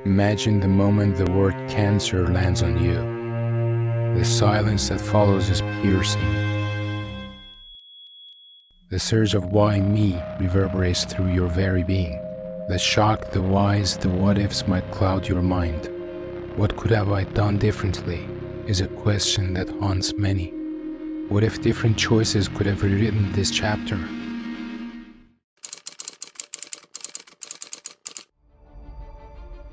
Imagine the moment the word cancer lands on you. The silence that follows is piercing. The surge of why me reverberates through your very being. The shock, the whys, the what-ifs might cloud your mind. What could have I done differently is a question that haunts many. What if different choices could have rewritten this chapter?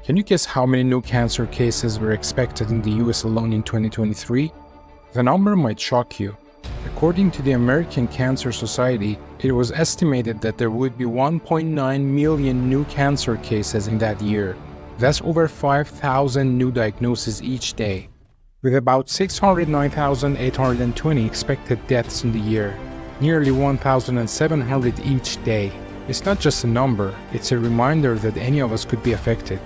Can you guess how many new cancer cases were expected in the US alone in 2023? The number might shock you. According to the American Cancer Society, it was estimated that there would be 1.9 million new cancer cases in that year. That's over 5,000 new diagnoses each day, with about 609,820 expected deaths in the year, nearly 1,700 each day. It's not just a number, it's a reminder that any of us could be affected.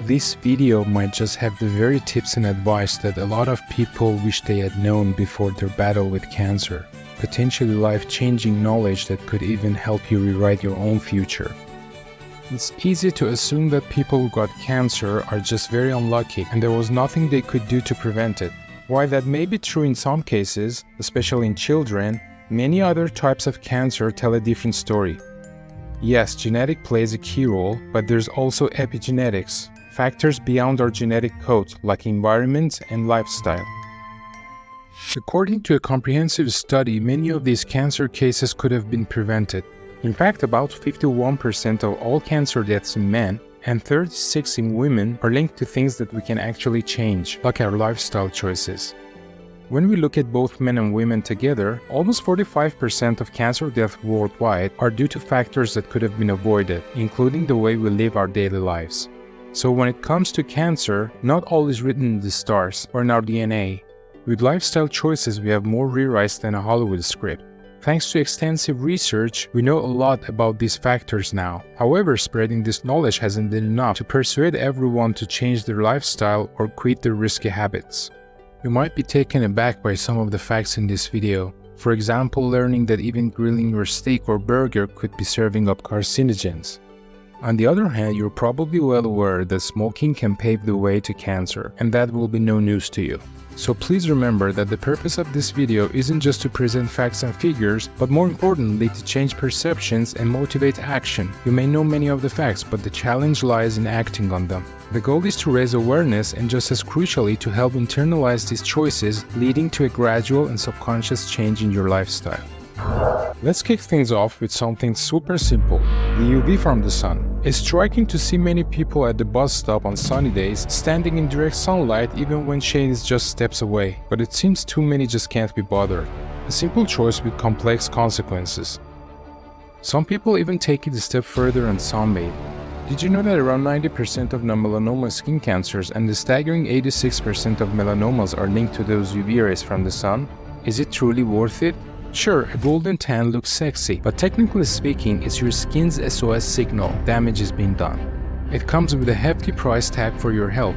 This video might just have the very tips and advice that a lot of people wish they had known before their battle with cancer. Potentially life-changing knowledge that could even help you rewrite your own future. It's easy to assume that people who got cancer are just very unlucky and there was nothing they could do to prevent it. While that may be true in some cases, especially in children, many other types of cancer tell a different story. Yes, genetic plays a key role, but there's also epigenetics. Factors beyond our genetic code, like environment and lifestyle. According to a comprehensive study, many of these cancer cases could have been prevented. In fact, about 51% of all cancer deaths in men and 36% in women are linked to things that we can actually change, like our lifestyle choices. When we look at both men and women together, almost 45% of cancer deaths worldwide are due to factors that could have been avoided, including the way we live our daily lives. So when it comes to cancer, not all is written in the stars or in our DNA. With lifestyle choices, we have more rewrites than a Hollywood script. Thanks to extensive research, we know a lot about these factors now. However, spreading this knowledge hasn't been enough to persuade everyone to change their lifestyle or quit their risky habits. You might be taken aback by some of the facts in this video. For example, learning that even grilling your steak or burger could be serving up carcinogens. On the other hand, you're probably well aware that smoking can pave the way to cancer, and that will be no news to you. So please remember that the purpose of this video isn't just to present facts and figures, but more importantly to change perceptions and motivate action. You may know many of the facts, but the challenge lies in acting on them. The goal is to raise awareness and just as crucially to help internalize these choices, leading to a gradual and subconscious change in your lifestyle. Let's kick things off with something super simple, the UV from the sun. It's striking to see many people at the bus stop on sunny days standing in direct sunlight even when shade is just steps away, but it seems too many just can't be bothered. A simple choice with complex consequences. Some people even take it a step further and sunbathe. Did you know that around 90% of non-melanoma skin cancers and the staggering 86% of melanomas are linked to those UV rays from the sun? Is it truly worth it? Sure, a golden tan looks sexy, but technically speaking, it's your skin's SOS signal damage is being done. It comes with a hefty price tag for your health.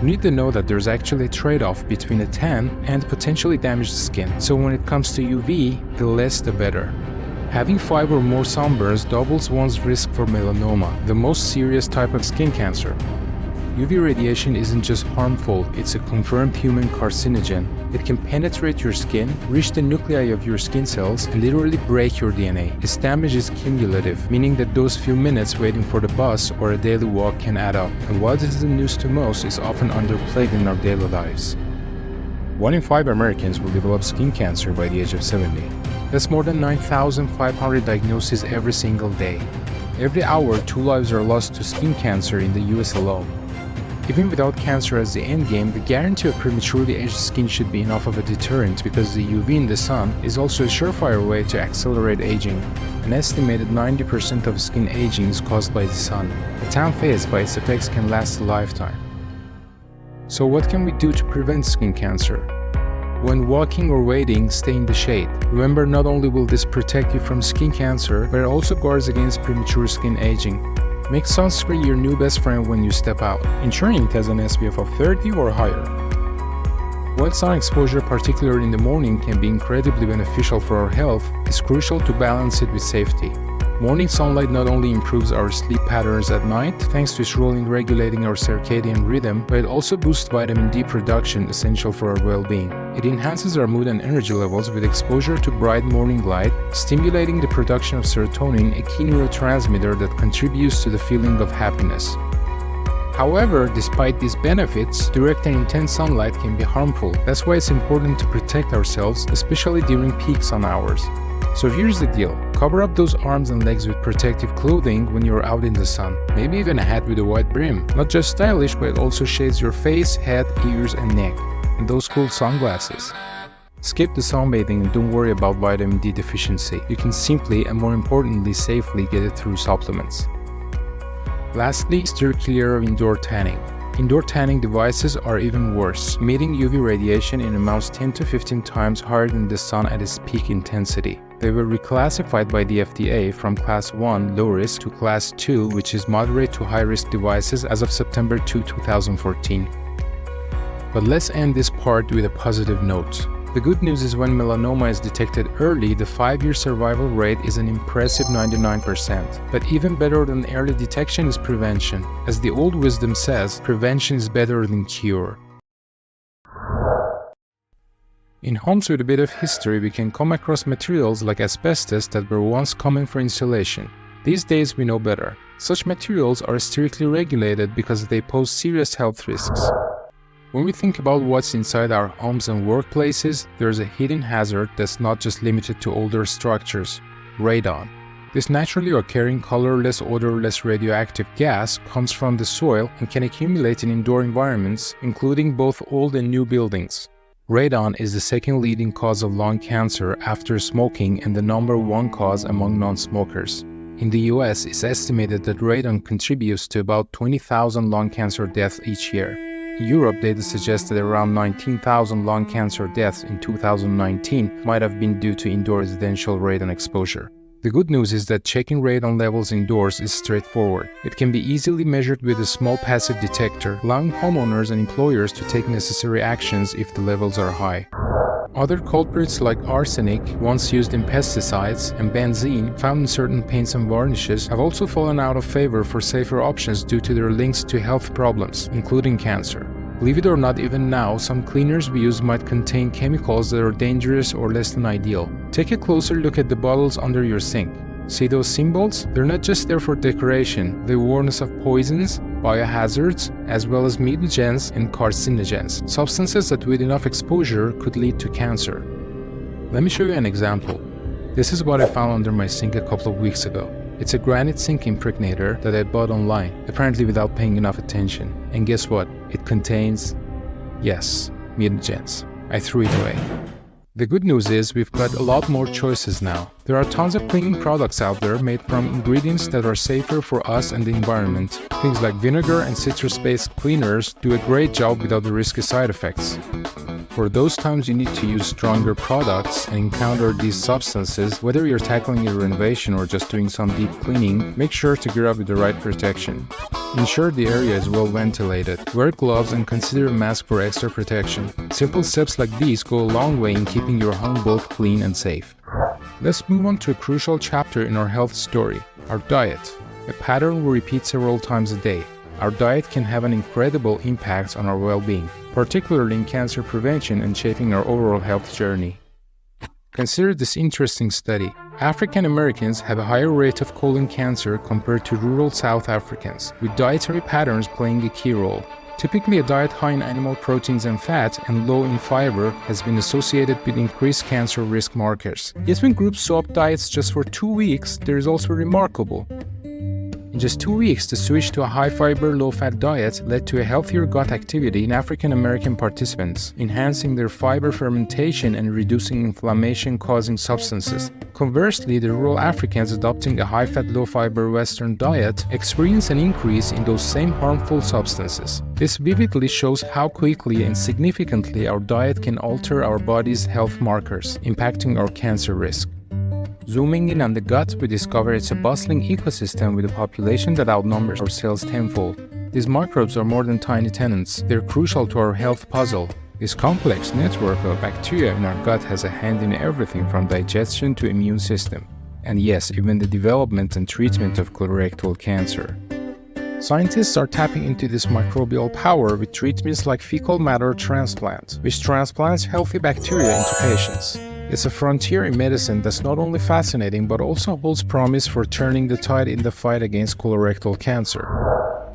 You need to know that there's actually a trade-off between a tan and potentially damaged skin, so when it comes to UV, the less the better. Having 5 or more sunburns doubles one's risk for melanoma, the most serious type of skin cancer. UV radiation isn't just harmful, it's a confirmed human carcinogen. It can penetrate your skin, reach the nuclei of your skin cells, and literally break your DNA. Its damage is cumulative, meaning that those few minutes waiting for the bus or a daily walk can add up. And while this isn't news to most, it's often underplayed in our daily lives. 1 in 5 Americans will develop skin cancer by the age of 70. That's more than 9,500 diagnoses every single day. Every hour, 2 lives are lost to skin cancer in the US alone. Even without cancer as the endgame, the guarantee of prematurely aged skin should be enough of a deterrent because the UV in the sun is also a surefire way to accelerate aging. An estimated 90% of skin aging is caused by the sun. The tan phase by its effects can last a lifetime. So what can we do to prevent skin cancer? When walking or waiting, stay in the shade. Remember, not only will this protect you from skin cancer, but it also guards against premature skin aging. Make sunscreen your new best friend when you step out, ensuring it has an SPF of 30 or higher. While sun exposure, particularly in the morning, can be incredibly beneficial for our health, it's crucial to balance it with safety. Morning sunlight not only improves our sleep patterns at night thanks to its role in regulating our circadian rhythm, but it also boosts vitamin D production essential for our well-being. It enhances our mood and energy levels with exposure to bright morning light, stimulating the production of serotonin, a key neurotransmitter that contributes to the feeling of happiness. However, despite these benefits, direct and intense sunlight can be harmful. That's why it's important to protect ourselves, especially during peak sun hours. So here's the deal. Cover up those arms and legs with protective clothing when you're out in the sun. Maybe even a hat with a wide brim. Not just stylish, but it also shades your face, head, ears, and neck. And those cool sunglasses. Skip the sunbathing and don't worry about vitamin D deficiency. You can simply, and more importantly safely, get it through supplements. Lastly, steer clear of indoor tanning. Indoor tanning devices are even worse, emitting UV radiation in amounts 10 to 15 times higher than the sun at its peak intensity. They were reclassified by the FDA from Class 1 low risk to Class 2, which is moderate to high risk devices as of September 2, 2014. But let's end this part with a positive note. The good news is when melanoma is detected early, the 5-year survival rate is an impressive 99%. But even better than early detection is prevention. As the old wisdom says, prevention is better than cure. In homes with a bit of history, we can come across materials like asbestos that were once common for insulation. These days we know better. Such materials are strictly regulated because they pose serious health risks. When we think about what's inside our homes and workplaces, there's a hidden hazard that's not just limited to older structures: radon. This naturally occurring colorless, odorless radioactive gas comes from the soil and can accumulate in indoor environments, including both old and new buildings. Radon is the second leading cause of lung cancer after smoking and the #1 cause among non-smokers. In the US, it's estimated that radon contributes to about 20,000 lung cancer deaths each year. In Europe, data suggests that around 19,000 lung cancer deaths in 2019 might have been due to indoor residential radon exposure. The good news is that checking radon levels indoors is straightforward. It can be easily measured with a small passive detector, allowing homeowners and employers to take necessary actions if the levels are high. Other culprits like arsenic, once used in pesticides, and benzene, found in certain paints and varnishes, have also fallen out of favor for safer options due to their links to health problems, including cancer. Believe it or not, even now, some cleaners we use might contain chemicals that are dangerous or less than ideal. Take a closer look at the bottles under your sink. See those symbols? They're not just there for decoration. They warn us of poisons, biohazards, as well as mutagens and carcinogens, substances that with enough exposure could lead to cancer. Let me show you an example. This is what I found under my sink a couple of weeks ago. It's a granite sink impregnator that I bought online, apparently without paying enough attention. And guess what? It contains, yes, mutagens. I threw it away. The good news is we've got a lot more choices now. There are tons of cleaning products out there made from ingredients that are safer for us and the environment. Things like vinegar and citrus-based cleaners do a great job without the risky side effects. For those times you need to use stronger products and encounter these substances, whether you're tackling a renovation or just doing some deep cleaning, make sure to gear up with the right protection. Ensure the area is well ventilated. Wear gloves and consider a mask for extra protection. Simple steps like these go a long way in keeping your home both clean and safe. Let's move on to a crucial chapter in our health story, our diet. A pattern we repeat several times a day. Our diet can have an incredible impact on our well-being, particularly in cancer prevention and shaping our overall health journey. Consider this interesting study. African Americans have a higher rate of colon cancer compared to rural South Africans, with dietary patterns playing a key role. Typically, a diet high in animal proteins and fat and low in fiber has been associated with increased cancer risk markers. Yet when groups swap diets just for 2 weeks, the results were remarkable. In just 2 weeks, the switch to a high-fiber, low-fat diet led to a healthier gut activity in African American participants, enhancing their fiber fermentation and reducing inflammation-causing substances. Conversely, the rural Africans adopting a high-fat, low-fiber Western diet experienced an increase in those same harmful substances. This vividly shows how quickly and significantly our diet can alter our body's health markers, impacting our cancer risk. Zooming in on the gut, we discover it's a bustling ecosystem with a population that outnumbers our cells tenfold. These microbes are more than tiny tenants. They're crucial to our health puzzle. This complex network of bacteria in our gut has a hand in everything from digestion to immune system. And yes, even the development and treatment of colorectal cancer. Scientists are tapping into this microbial power with treatments like fecal matter transplant, which transplants healthy bacteria into patients. It's a frontier in medicine that's not only fascinating but also holds promise for turning the tide in the fight against colorectal cancer.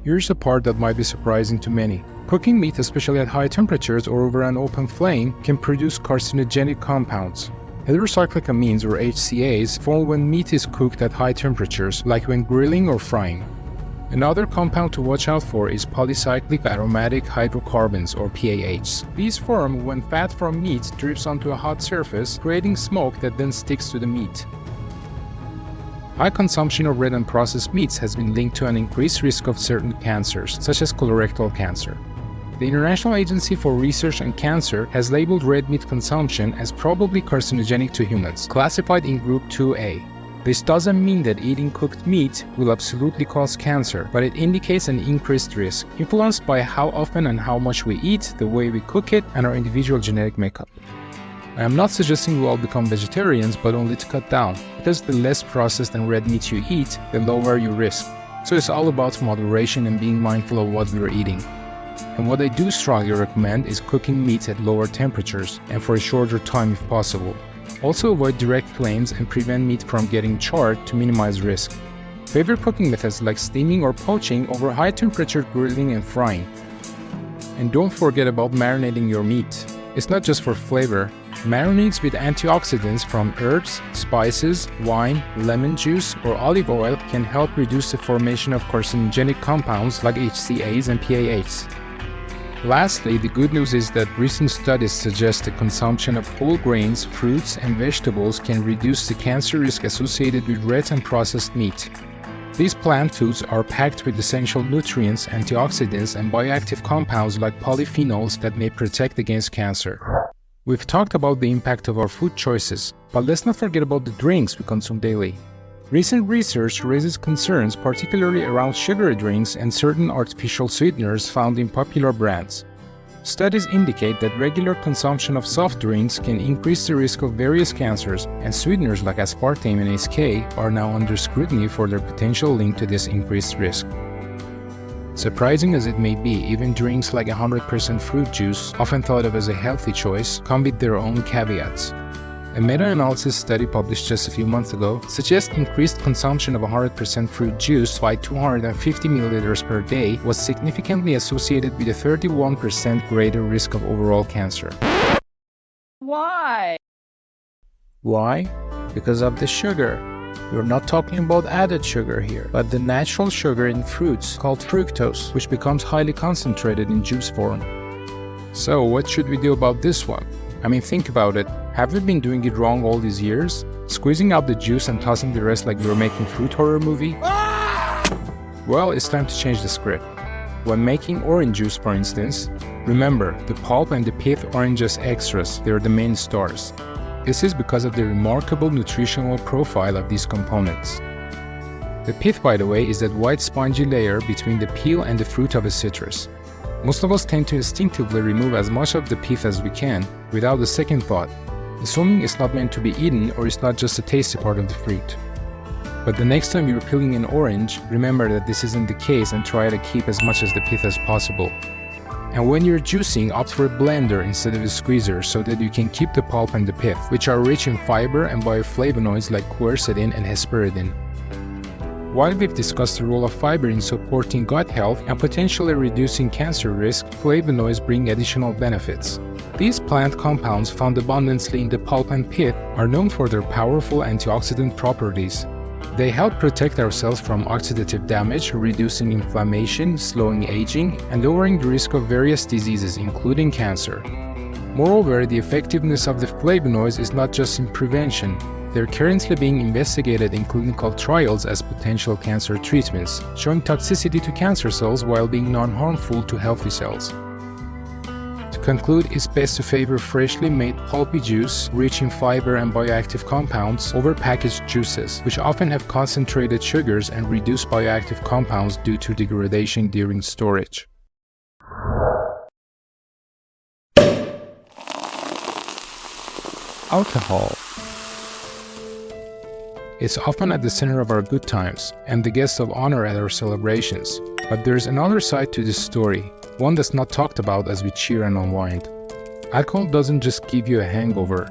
Here's the part that might be surprising to many. Cooking meat, especially at high temperatures or over an open flame, can produce carcinogenic compounds. Heterocyclic amines, or HCAs, form when meat is cooked at high temperatures, like when grilling or frying. Another compound to watch out for is polycyclic aromatic hydrocarbons, or PAHs. These form when fat from meat drips onto a hot surface, creating smoke that then sticks to the meat. High consumption of red and processed meats has been linked to an increased risk of certain cancers, such as colorectal cancer. The International Agency for Research on Cancer has labeled red meat consumption as probably carcinogenic to humans, classified in Group 2A. This doesn't mean that eating cooked meat will absolutely cause cancer, but it indicates an increased risk, influenced by how often and how much we eat, the way we cook it, and our individual genetic makeup. I am not suggesting we all become vegetarians, but only to cut down, because the less processed and red meat you eat, the lower your risk. So it's all about moderation and being mindful of what we're eating. And what I do strongly recommend is cooking meat at lower temperatures and for a shorter time if possible. Also avoid direct flames and prevent meat from getting charred to minimize risk. Favor cooking methods like steaming or poaching over high temperature grilling and frying. And don't forget about marinating your meat. It's not just for flavor. Marinades with antioxidants from herbs, spices, wine, lemon juice, or olive oil can help reduce the formation of carcinogenic compounds like HCAs and PAHs. Lastly, the good news is that recent studies suggest the consumption of whole grains, fruits, and vegetables can reduce the cancer risk associated with red and processed meat. These plant foods are packed with essential nutrients, antioxidants, and bioactive compounds like polyphenols that may protect against cancer. We've talked about the impact of our food choices, but let's not forget about the drinks we consume daily. Recent research raises concerns particularly around sugary drinks and certain artificial sweeteners found in popular brands. Studies indicate that regular consumption of soft drinks can increase the risk of various cancers, and sweeteners like aspartame and SK are now under scrutiny for their potential link to this increased risk. Surprising as it may be, even drinks like 100% fruit juice, often thought of as a healthy choice, come with their own caveats. A meta-analysis study published just a few months ago suggests increased consumption of 100% fruit juice by 250 ml per day was significantly associated with a 31% greater risk of overall cancer. Why? Why? Because of the sugar. We're not talking about added sugar here, but the natural sugar in fruits called fructose, which becomes highly concentrated in juice form. So what should we do about this one? I mean, think about it. Have we been doing it wrong all these years? Squeezing out the juice and tossing the rest like we were making a fruit horror movie? Well, it's time to change the script. When making orange juice, for instance, remember, the pulp and the pith aren't just extras, they're the main stars. This is because of the remarkable nutritional profile of these components. The pith, by the way, is that white spongy layer between the peel and the fruit of a citrus. Most of us tend to instinctively remove as much of the pith as we can, without a second thought, assuming it's not meant to be eaten or it's not just a tasty part of the fruit. But the next time you're peeling an orange, remember that this isn't the case and try to keep as much of the pith as possible. And when you're juicing, opt for a blender instead of a squeezer so that you can keep the pulp and the pith, which are rich in fiber and bioflavonoids like quercetin and hesperidin. While we've discussed the role of fiber in supporting gut health and potentially reducing cancer risk, flavonoids bring additional benefits. These plant compounds found abundantly in the pulp and pith are known for their powerful antioxidant properties. They help protect our cells from oxidative damage, reducing inflammation, slowing aging, and lowering the risk of various diseases, including cancer. Moreover, the effectiveness of the flavonoids is not just in prevention. They're currently being investigated in clinical trials as potential cancer treatments, showing toxicity to cancer cells while being non-harmful to healthy cells. To conclude, it's best to favor freshly made pulpy juice, rich in fiber and bioactive compounds, over packaged juices, which often have concentrated sugars and reduced bioactive compounds due to degradation during storage. Alcohol. It's often at the center of our good times and the guest of honor at our celebrations. But there's another side to this story, one that's not talked about as we cheer and unwind. Alcohol doesn't just give you a hangover.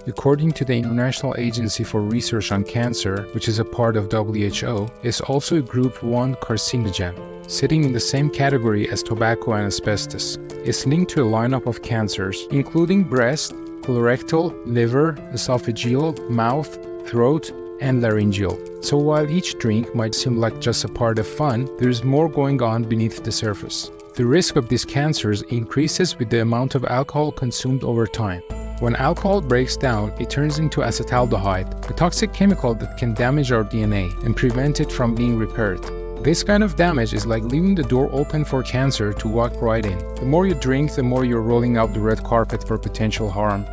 According to the International Agency for Research on Cancer, which is a part of WHO, it's also a Group 1 carcinogen, sitting in the same category as tobacco and asbestos. It's linked to a lineup of cancers, including breast, colorectal, liver, esophageal, mouth, throat, and laryngeal. So while each drink might seem like just a part of fun, there's more going on beneath the surface. The risk of these cancers increases with the amount of alcohol consumed over time. When alcohol breaks down, it turns into acetaldehyde, a toxic chemical that can damage our DNA and prevent it from being repaired. This kind of damage is like leaving the door open for cancer to walk right in. The more you drink, the more you're rolling out the red carpet for potential harm.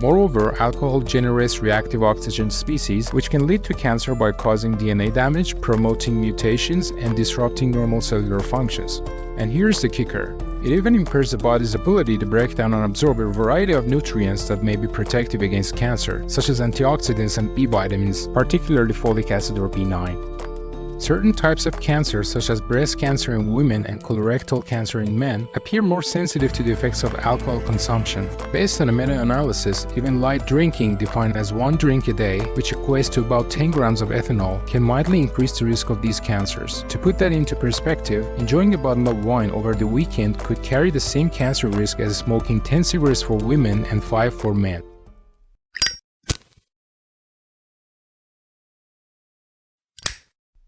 Moreover, alcohol generates reactive oxygen species, which can lead to cancer by causing DNA damage, promoting mutations, and disrupting normal cellular functions. And here's the kicker. It even impairs the body's ability to break down and absorb a variety of nutrients that may be protective against cancer, such as antioxidants and B vitamins, particularly folic acid or B9. Certain types of cancer, such as breast cancer in women and colorectal cancer in men, appear more sensitive to the effects of alcohol consumption. Based on a meta-analysis, even light drinking, defined as 1 drink a day, which equates to about 10 grams of ethanol, can mildly increase the risk of these cancers. To put that into perspective, enjoying a bottle of wine over the weekend could carry the same cancer risk as smoking 10 cigarettes for women and 5 for men.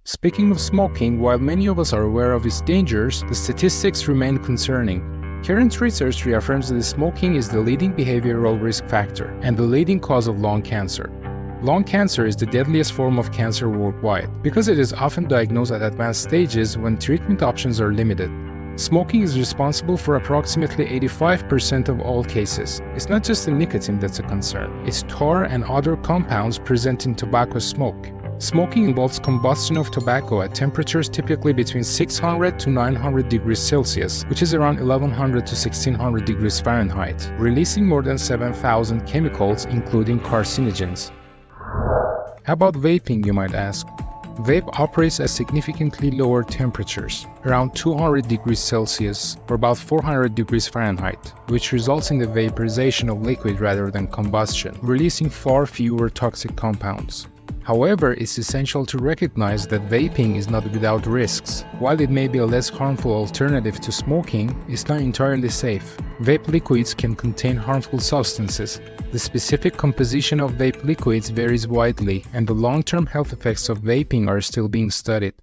Speaking of smoking, while many of us are aware of its dangers, the statistics remain concerning. Current research reaffirms that smoking is the leading behavioral risk factor and the leading cause of lung cancer. Lung cancer is the deadliest form of cancer worldwide because it is often diagnosed at advanced stages when treatment options are limited. Smoking is responsible for approximately 85% of all cases. It's not just the nicotine that's a concern, it's tar and other compounds present in tobacco smoke. Smoking involves combustion of tobacco at temperatures typically between 600 to 900 degrees Celsius, which is around 1100 to 1600 degrees Fahrenheit, releasing more than 7,000 chemicals, including carcinogens. How about vaping, you might ask? Vape operates at significantly lower temperatures, around 200 degrees Celsius or about 400 degrees Fahrenheit, which results in the vaporization of liquid rather than combustion, releasing far fewer toxic compounds. However, it's essential to recognize that vaping is not without risks. While it may be a less harmful alternative to smoking, it's not entirely safe. Vape liquids can contain harmful substances. The specific composition of vape liquids varies widely, and the long-term health effects of vaping are still being studied.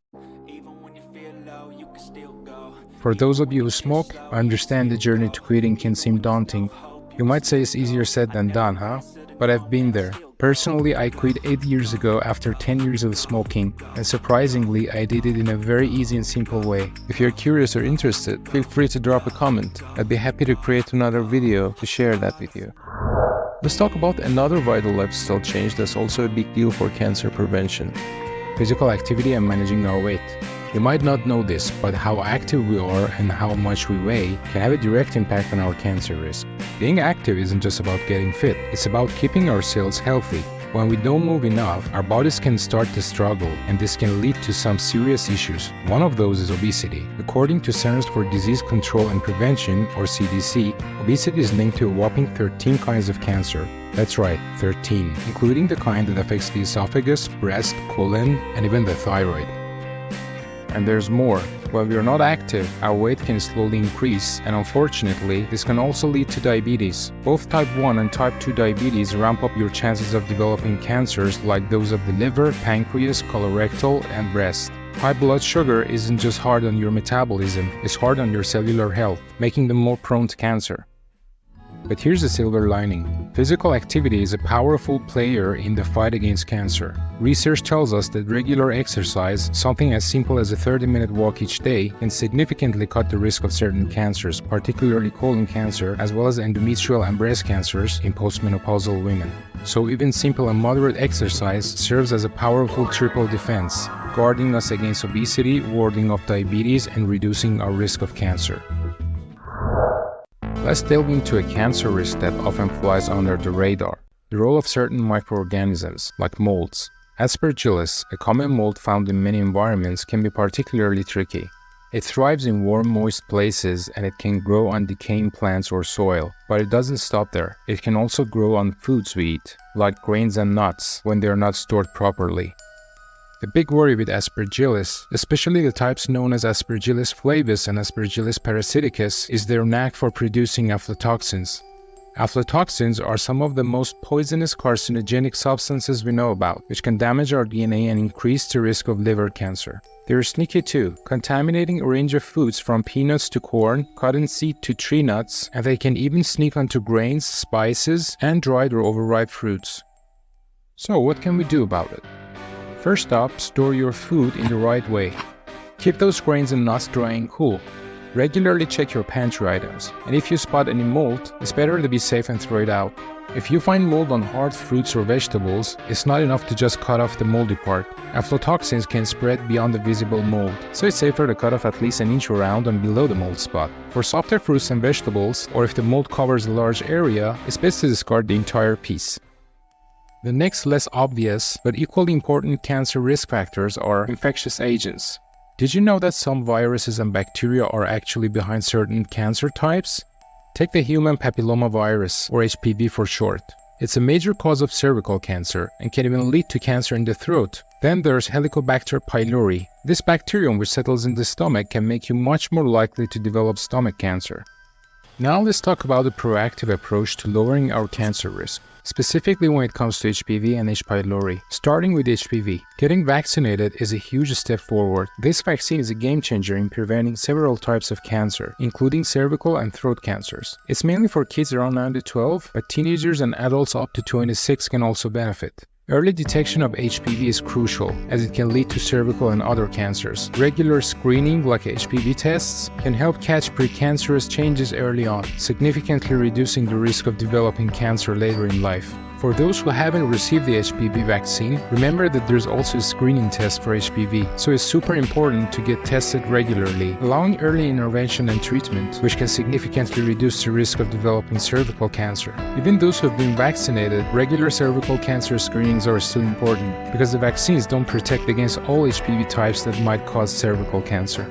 For those of you who smoke, I understand the journey to quitting can seem daunting. You might say it's easier said than done, huh? But I've been there. Personally, I quit 8 years ago after 10 years of smoking, and surprisingly, I did it in a very easy and simple way. If you're curious or interested, feel free to drop a comment. I'd be happy to create another video to share that with you. Let's talk about another vital lifestyle change that's also a big deal for cancer prevention: physical activity and managing our weight. You might not know this, but how active we are and how much we weigh can have a direct impact on our cancer risk. Being active isn't just about getting fit, it's about keeping our cells healthy. When we don't move enough, our bodies can start to struggle, and this can lead to some serious issues. One of those is obesity. According to Centers for Disease Control and Prevention, or CDC, obesity is linked to a whopping 13 kinds of cancer. That's right, 13, including the kind that affects the esophagus, breast, colon, and even the thyroid. And there's more. When we are not active, our weight can slowly increase, and unfortunately, this can also lead to diabetes. Both type 1 and type 2 diabetes ramp up your chances of developing cancers like those of the liver, pancreas, colorectal, and breast. High blood sugar isn't just hard on your metabolism, it's hard on your cellular health, making them more prone to cancer. But here's the silver lining. Physical activity is a powerful player in the fight against cancer. Research tells us that regular exercise, something as simple as a 30-minute walk each day, can significantly cut the risk of certain cancers, particularly colon cancer, as well as endometrial and breast cancers in postmenopausal women. So even simple and moderate exercise serves as a powerful triple defense, guarding us against obesity, warding off diabetes, and reducing our risk of cancer. Let's delve into a cancer risk that often flies under the radar: the role of certain microorganisms, like molds. Aspergillus, a common mold found in many environments, can be particularly tricky. It thrives in warm, moist places and it can grow on decaying plants or soil. But it doesn't stop there. It can also grow on foods we eat, like grains and nuts, when they are not stored properly. The big worry with Aspergillus, especially the types known as Aspergillus flavus and Aspergillus parasiticus, is their knack for producing aflatoxins. Aflatoxins are some of the most poisonous carcinogenic substances we know about, which can damage our DNA and increase the risk of liver cancer. They are sneaky too, contaminating a range of foods from peanuts to corn, cottonseed to tree nuts, and they can even sneak onto grains, spices, and dried or overripe fruits. So what can we do about it? First up, store your food in the right way. Keep those grains and nuts dry and cool. Regularly check your pantry items, and if you spot any mold, it's better to be safe and throw it out. If you find mold on hard fruits or vegetables, it's not enough to just cut off the moldy part. Aflatoxins can spread beyond the visible mold, so it's safer to cut off at least an inch around and below the mold spot. For softer fruits and vegetables, or if the mold covers a large area, it's best to discard the entire piece. The next less obvious, but equally important cancer risk factors are infectious agents. Did you know that some viruses and bacteria are actually behind certain cancer types? Take the human papillomavirus, or HPV for short. It's a major cause of cervical cancer and can even lead to cancer in the throat. Then there's Helicobacter pylori. This bacterium which settles in the stomach can make you much more likely to develop stomach cancer. Now let's talk about a proactive approach to lowering our cancer risk, specifically when it comes to HPV and H. pylori. Starting with HPV, getting vaccinated is a huge step forward. This vaccine is a game changer in preventing several types of cancer, including cervical and throat cancers. It's mainly for kids around 9 to 12, but teenagers and adults up to 26 can also benefit. Early detection of HPV is crucial, as it can lead to cervical and other cancers. Regular screening, like HPV tests, can help catch precancerous changes early on, significantly reducing the risk of developing cancer later in life. For those who haven't received the HPV vaccine, remember that there's also a screening test for HPV, so it's super important to get tested regularly, allowing early intervention and treatment, which can significantly reduce the risk of developing cervical cancer. Even those who have been vaccinated, regular cervical cancer screenings are still important, because the vaccines don't protect against all HPV types that might cause cervical cancer.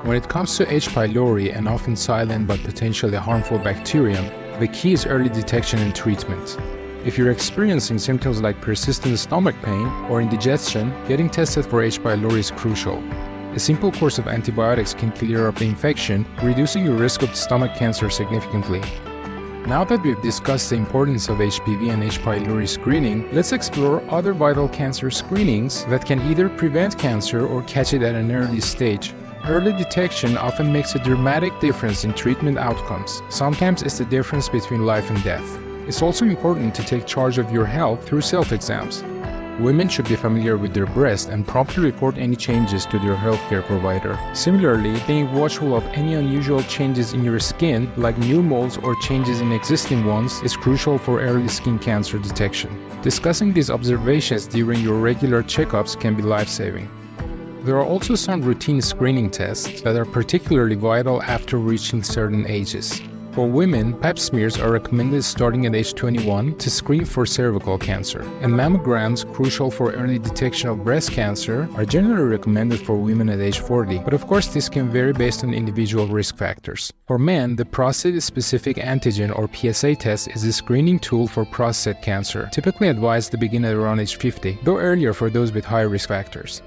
When it comes to H. pylori, an often silent but potentially harmful bacterium, the key is early detection and treatment. If you're experiencing symptoms like persistent stomach pain or indigestion, getting tested for H. pylori is crucial. A simple course of antibiotics can clear up the infection, reducing your risk of stomach cancer significantly. Now that we've discussed the importance of HPV and H. pylori screening, let's explore other vital cancer screenings that can either prevent cancer or catch it at an early stage. Early detection often makes a dramatic difference in treatment outcomes. Sometimes it's the difference between life and death. It's also important to take charge of your health through self-exams. Women should be familiar with their breast and promptly report any changes to their healthcare provider. Similarly, being watchful of any unusual changes in your skin, like new moles or changes in existing ones, is crucial for early skin cancer detection. Discussing these observations during your regular checkups can be life-saving. There are also some routine screening tests that are particularly vital after reaching certain ages. For women, pap smears are recommended starting at age 21 to screen for cervical cancer, and mammograms, crucial for early detection of breast cancer, are generally recommended for women at age 40, but of course this can vary based on individual risk factors. For men, the prostate-specific antigen or PSA test is a screening tool for prostate cancer, typically advised to begin at around age 50, though earlier for those with high risk factors.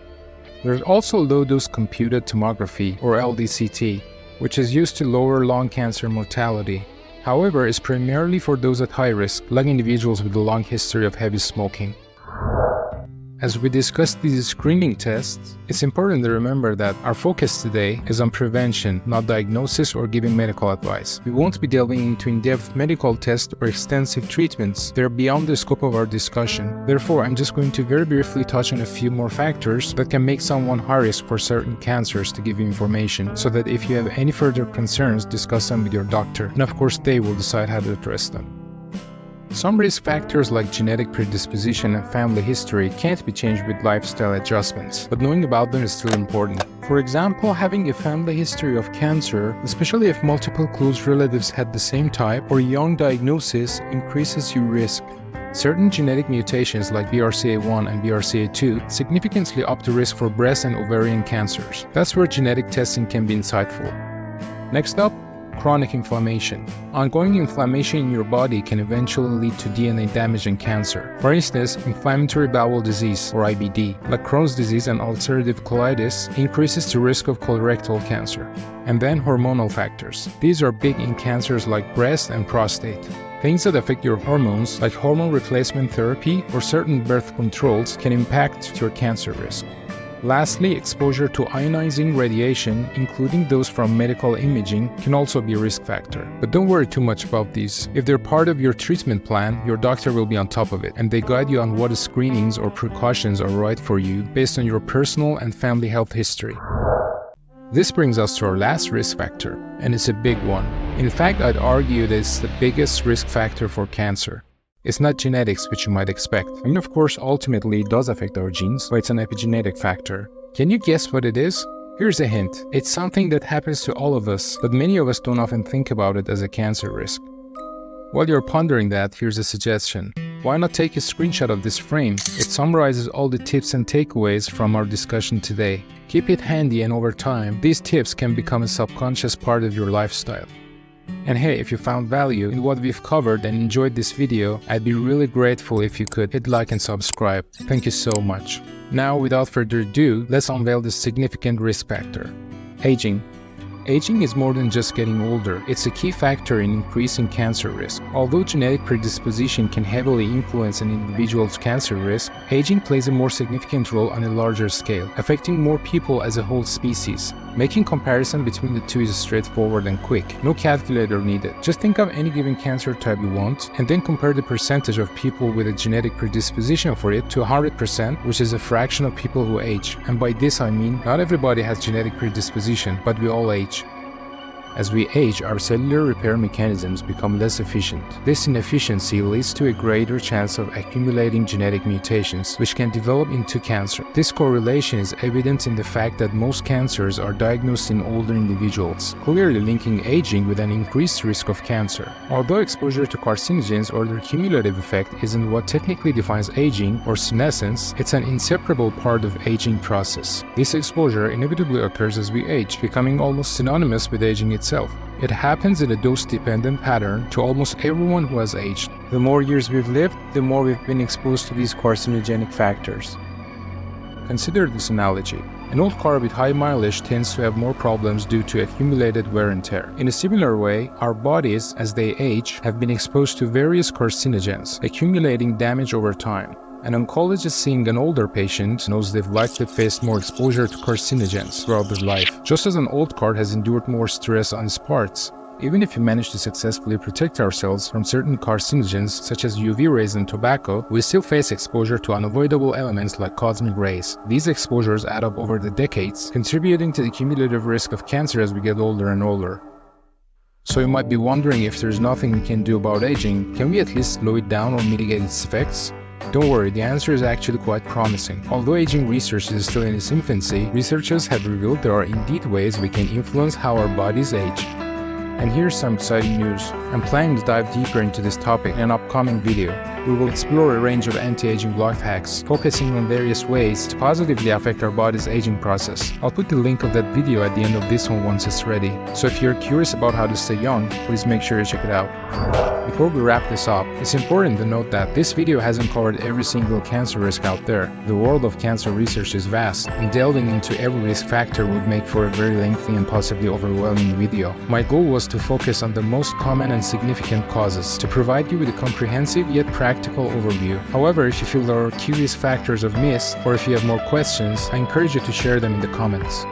There's also low-dose computed tomography, or LDCT, which is used to lower lung cancer mortality. However, it's primarily for those at high risk, like individuals with a long history of heavy smoking. As we discussed these screening tests, it's important to remember that our focus today is on prevention, not diagnosis or giving medical advice. We won't be delving into in-depth medical tests or extensive treatments. They're beyond the scope of our discussion. Therefore, I'm just going to very briefly touch on a few more factors that can make someone high risk for certain cancers to give you information, so that if you have any further concerns, discuss them with your doctor, and of course they will decide how to address them. Some risk factors like genetic predisposition and family history can't be changed with lifestyle adjustments, but knowing about them is still important. For example, having a family history of cancer, especially if multiple close relatives had the same type, or young diagnosis, increases your risk. Certain genetic mutations like BRCA1 and BRCA2 significantly up the risk for breast and ovarian cancers. That's where genetic testing can be insightful. Next up, chronic inflammation. Ongoing inflammation in your body can eventually lead to DNA damage and cancer. For instance, inflammatory bowel disease, or IBD, like Crohn's disease and ulcerative colitis, increases the risk of colorectal cancer. And then hormonal factors. These are big in cancers like breast and prostate. Things that affect your hormones, like hormone replacement therapy or certain birth controls, can impact your cancer risk. Lastly, exposure to ionizing radiation, including those from medical imaging, can also be a risk factor. But don't worry too much about these. If they're part of your treatment plan, your doctor will be on top of it, and they guide you on what screenings or precautions are right for you based on your personal and family health history. This brings us to our last risk factor, and it's a big one. In fact, I'd argue that it's the biggest risk factor for cancer. It's not genetics, which you might expect. I mean, of course, ultimately it does affect our genes, but it's an epigenetic factor. Can you guess what it is? Here's a hint. It's something that happens to all of us, but many of us don't often think about it as a cancer risk. While you're pondering that, here's a suggestion. Why not take a screenshot of this frame? It summarizes all the tips and takeaways from our discussion today. Keep it handy, and over time, these tips can become a subconscious part of your lifestyle. And hey, if you found value in what we've covered and enjoyed this video, I'd be really grateful if you could hit like and subscribe. Thank you so much. Now, without further ado, let's unveil this significant risk factor: aging. Aging is more than just getting older. It's a key factor in increasing cancer risk. Although genetic predisposition can heavily influence an individual's cancer risk, aging plays a more significant role on a larger scale, affecting more people as a whole species. Making comparison between the two is straightforward and quick. No calculator needed. Just think of any given cancer type you want, and then compare the percentage of people with a genetic predisposition for it to 100%, which is a fraction of people who age. And by this I mean, not everybody has genetic predisposition, but we all age. As we age, our cellular repair mechanisms become less efficient. This inefficiency leads to a greater chance of accumulating genetic mutations, which can develop into cancer. This correlation is evident in the fact that most cancers are diagnosed in older individuals, clearly linking aging with an increased risk of cancer. Although exposure to carcinogens or their cumulative effect isn't what technically defines aging or senescence, it's an inseparable part of aging process. This exposure inevitably occurs as we age, becoming almost synonymous with aging itself. It happens in a dose-dependent pattern to almost everyone who has aged. The more years we've lived, the more we've been exposed to these carcinogenic factors. Consider this analogy. An old car with high mileage tends to have more problems due to accumulated wear and tear. In a similar way, our bodies, as they age, have been exposed to various carcinogens, accumulating damage over time. An oncologist seeing an older patient knows they've likely faced more exposure to carcinogens throughout their life, just as an old car has endured more stress on its parts. Even if we manage to successfully protect ourselves from certain carcinogens such as UV rays and tobacco, we still face exposure to unavoidable elements like cosmic rays. These exposures add up over the decades, contributing to the cumulative risk of cancer as we get older and older. So you might be wondering, if there's nothing we can do about aging, can we at least slow it down or mitigate its effects? Don't worry, the answer is actually quite promising. Although aging research is still in its infancy, researchers have revealed there are indeed ways we can influence how our bodies age. And here's some exciting news. I'm planning to dive deeper into this topic in an upcoming video. We will explore a range of anti-aging life hacks, focusing on various ways to positively affect our body's aging process. I'll put the link of that video at the end of this one once it's ready. So if you're curious about how to stay young, please make sure you check it out. Before we wrap this up, it's important to note that this video hasn't covered every single cancer risk out there. The world of cancer research is vast, and delving into every risk factor would make for a very lengthy and possibly overwhelming video. My goal was to focus on the most common and significant causes, to provide you with a comprehensive yet practical overview. However, if you feel there are key risk factors I've missed, or if you have more questions, I encourage you to share them in the comments.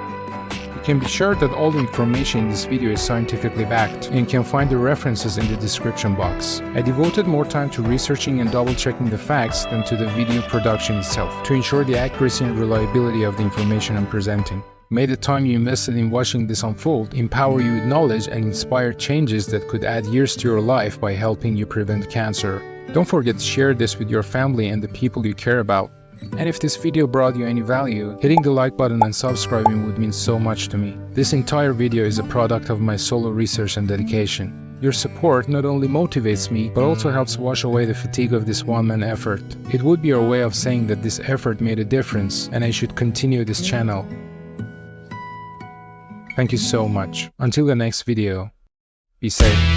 You can be sure that all the information in this video is scientifically backed, and you can find the references in the description box. I devoted more time to researching and double-checking the facts than to the video production itself, to ensure the accuracy and reliability of the information I'm presenting. May the time you invested in watching this unfold empower you with knowledge and inspire changes that could add years to your life by helping you prevent cancer. Don't forget to share this with your family and the people you care about. And if this video brought you any value, hitting the like button and subscribing would mean so much to me. This entire video is a product of my solo research and dedication. Your support not only motivates me, but also helps wash away the fatigue of this one-man effort. It would be our way of saying that this effort made a difference and I should continue this channel. Thank you so much. Until the next video, be safe.